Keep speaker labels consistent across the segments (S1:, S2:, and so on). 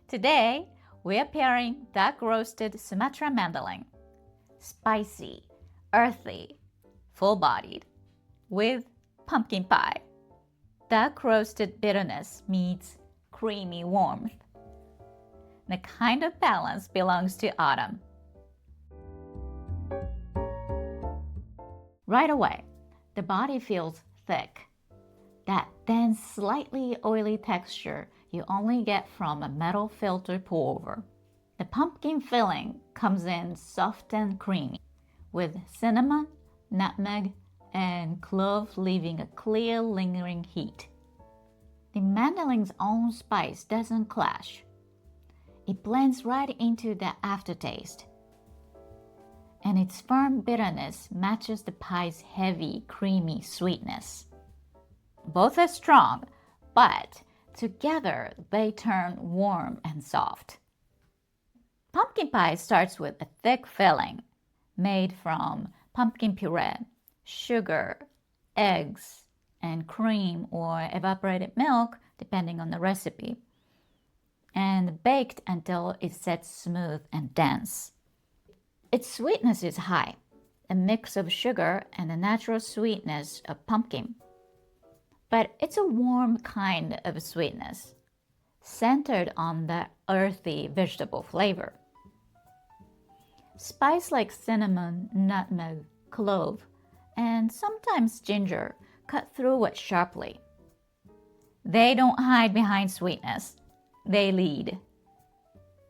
S1: Today, we are pairing dark roasted Sumatra mandolin, spicy, earthy, full-bodied, with pumpkin pie. Dark roasted bitterness meets creamy warmth. The kind of balance belongs to autumn. Right away, the body feels thick. That dense, slightly oily texture you only get from a metal filter pour-over. The pumpkin filling comes in soft and creamy, with cinnamon, nutmeg, and clove leaving a clear, lingering heat. The mandolin's own spice doesn't clash. It blends right into the aftertaste. And its firm bitterness matches the pie's heavy, creamy sweetness. Both are strong, but together they turn warm and soft. Pumpkin pie starts with a thick filling made from pumpkin puree, sugar, eggs, and cream or evaporated milk, depending on the recipe, and baked until it sets smooth and dense. Its sweetness is high, a mix of sugar and the natural sweetness of pumpkin. But it's a warm kind of sweetness, centered on the earthy vegetable flavor. Spice like cinnamon, nutmeg, clove, and sometimes ginger cut through it sharply. They don't hide behind sweetness, they lead.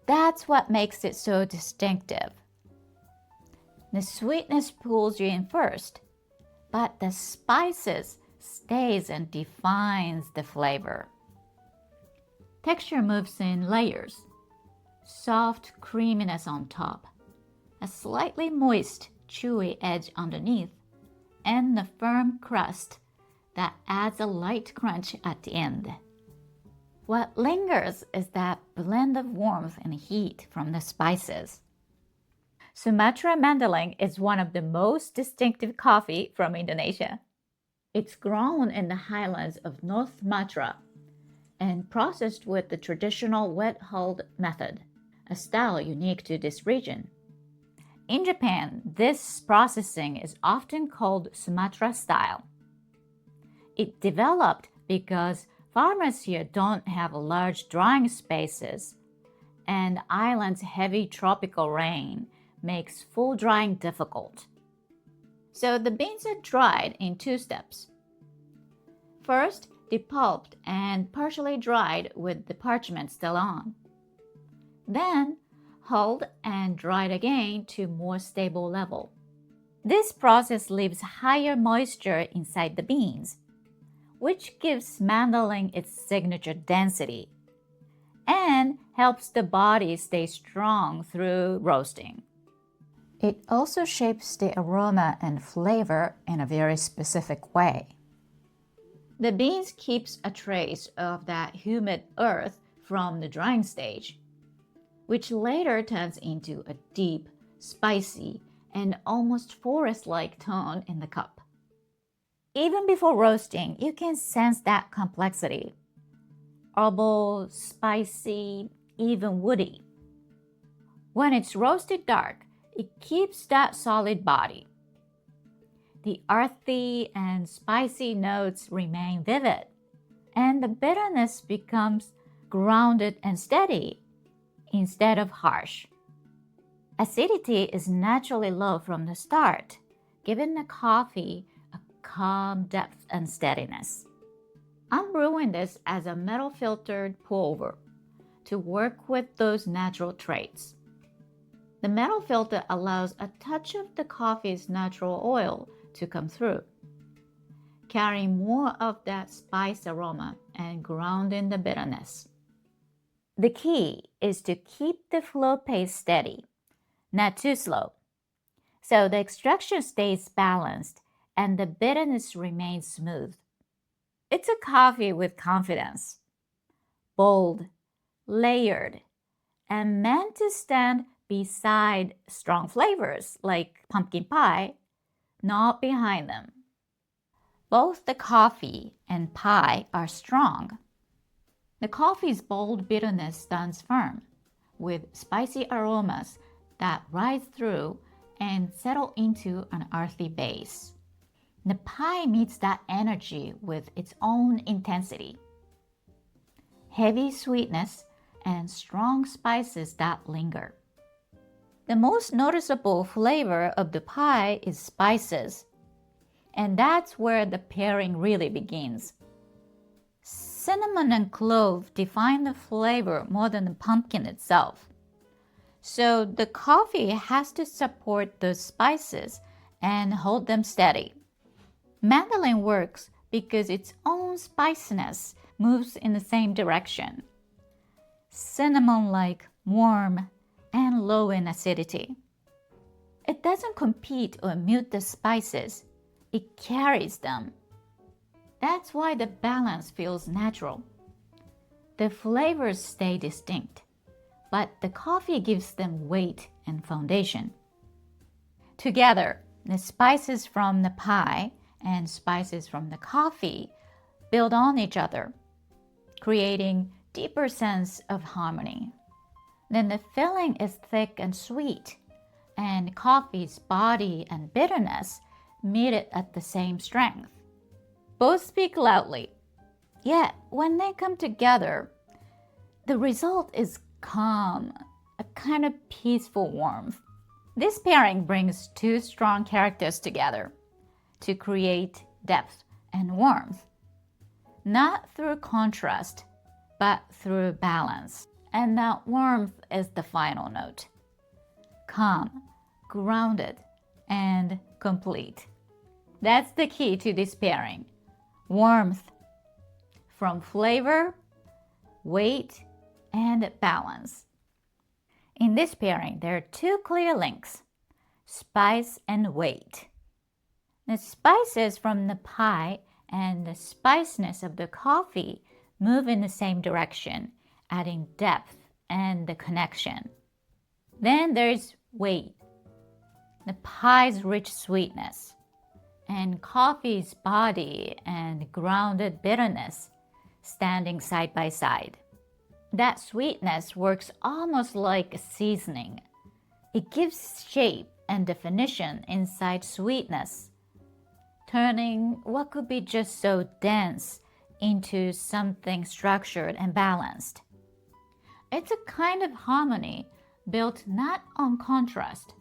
S1: That's what makes it so distinctive. The sweetness pulls you in first, but the spices stays and defines the flavor. Texture moves in layers. Soft creaminess on top, a slightly moist, chewy edge underneath, and the firm crust that adds a light crunch at the end. What lingers is that blend of warmth and heat from the spices. Sumatra mandolin is one of the most distinctive coffee from Indonesia. It's grown in the highlands of North Sumatra and processed with the traditional wet-hulled method, a style unique to this region. In Japan, this processing is often called Sumatra style. It developed because farmers here don't have large drying spaces, and island's heavy tropical rain makes full drying difficult. So the beans are dried in two steps. First, depulped and partially dried with the parchment still on. Then, hulled and dried again to more stable level. This process leaves higher moisture inside the beans, which gives mandolin its signature density and helps the body stay strong through roasting. It also shapes the aroma and flavor in a very specific way. The beans keeps a trace of that humid earth from the drying stage, which later turns into a deep, spicy, and almost forest-like tone in the cup. Even before roasting, you can sense that complexity. Herbal, spicy, even woody. When it's roasted dark, it keeps that solid body. The earthy and spicy notes remain vivid, and the bitterness becomes grounded and steady instead of harsh. Acidity is naturally low from the start, giving the coffee a calm depth and steadiness. I'm brewing this as a metal filtered pour-over to work with those natural traits. The metal filter allows a touch of the coffee's natural oil to come through, carrying more of that spice aroma and grounding the bitterness. The key is to keep the flow pace steady, not too slow, so the extraction stays balanced and the bitterness remains smooth. It's a coffee with confidence, bold, layered, and meant to stand beside strong flavors like pumpkin pie, not behind them. Both the coffee and pie are strong, The coffee's bold bitterness stands firm, with spicy aromas that rise through and settle into an earthy base. The pie meets that energy with its own intensity. Heavy sweetness and strong spices that linger. The most noticeable flavor of the pie is spices, and that's where the pairing really begins. Cinnamon and clove define the flavor more than the pumpkin itself. So the coffee has to support those spices and hold them steady. Mandolin works because its own spiciness moves in the same direction. Cinnamon-like, warm, and low in acidity. It doesn't compete or mute the spices, it carries them. That's why the balance feels natural. The flavors stay distinct, but the coffee gives them weight and foundation. Together, the spices from the pie and spices from the coffee build on each other, creating deeper sense of harmony. Then the filling is thick and sweet, and coffee's body and bitterness meet it at the same strength. Both speak loudly, yet when they come together, the result is calm, a kind of peaceful warmth. This pairing brings two strong characters together to create depth and warmth, not through contrast, but through balance. And that warmth is the final note. Calm, grounded, and complete. That's the key to this pairing. Warmth from flavor, weight, and balance. In this pairing, there are two clear links, spice and weight. The spices from the pie and the spiciness of the coffee move in the same direction, adding depth and the connection. Then there's weight, the pie's rich sweetness, and coffee's body and grounded bitterness standing side by side. That sweetness works almost like a seasoning. It gives shape and definition inside sweetness, turning what could be just so dense into something structured and balanced. It's a kind of harmony built not on contrast,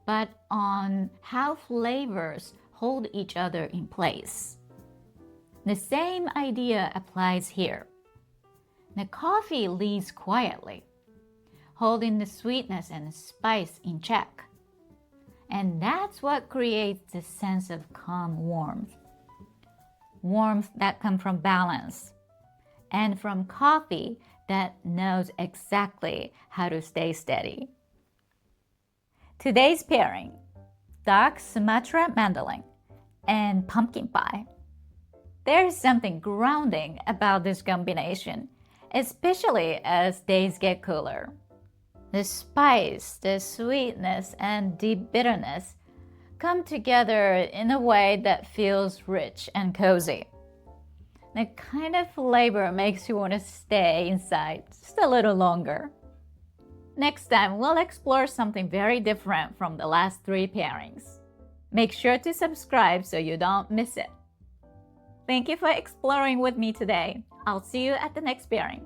S1: but on how flavors hold each other in place. The same idea applies here. The coffee leads quietly, holding the sweetness and the spice in check. And that's what creates the sense of calm warmth. Warmth that comes from balance, and from coffee that knows exactly how to stay steady. Today's pairing, dark Sumatra mandolin and pumpkin pie. There's something grounding about this combination, especially as days get cooler. The spice, the sweetness, and deep bitterness come together in a way that feels rich and cozy. The kind of flavor makes you want to stay inside just a little longer. Next time, we'll explore something very different from the last three pairings. Make sure to subscribe so you don't miss it. Thank you for exploring with me today. I'll see you at the next pairing.